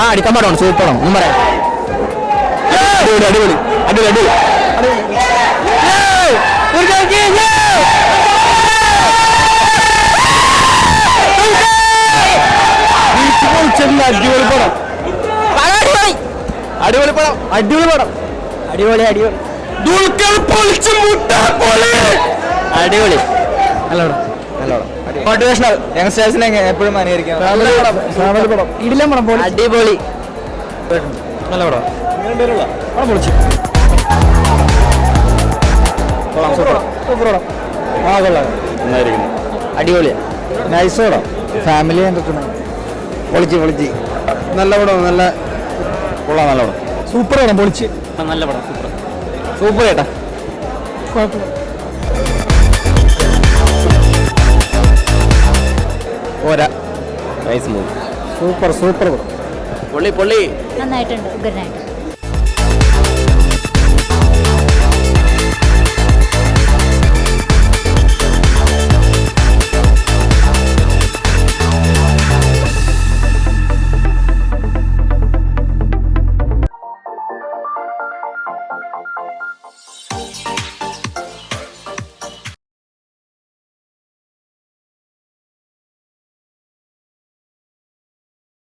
അടിക്കാൻ പാടാണ് സൂപ്പറാണ് ഒന്നും പറയാം അടിപൊളി അടിപൊളി അടിപൊളി പടം അടിപൊളി പടം അടിപൊളി പടം അടിപൊളി അടിപൊളി അടിപൊളി നല്ല പടം നല്ല പടം മോട്ടിവേഷണൽ യങ്സ്റ്റേഴ്സിനെ എപ്പോഴും അനുകരിക്കാം ഇടില്ല പടം അടിപൊളി നല്ല പടം പൊളിച്ചു അടിപൊളിയാ നൈസ് പടം ഫാമിലി എന്റർടൈൻമെന്റ് പൊളിച്ച് നല്ല പടം നല്ല കൊള്ളാം നല്ല പടം സൂപ്പർ പടം പൊളിച്ച് നല്ല പടം സൂപ്പർ സൂപ്പർ ചേട്ടാ പോരാ നൈസ് മൂവി സൂപ്പർ പൊള്ളി നന്നായിട്ടുണ്ട്. Good night.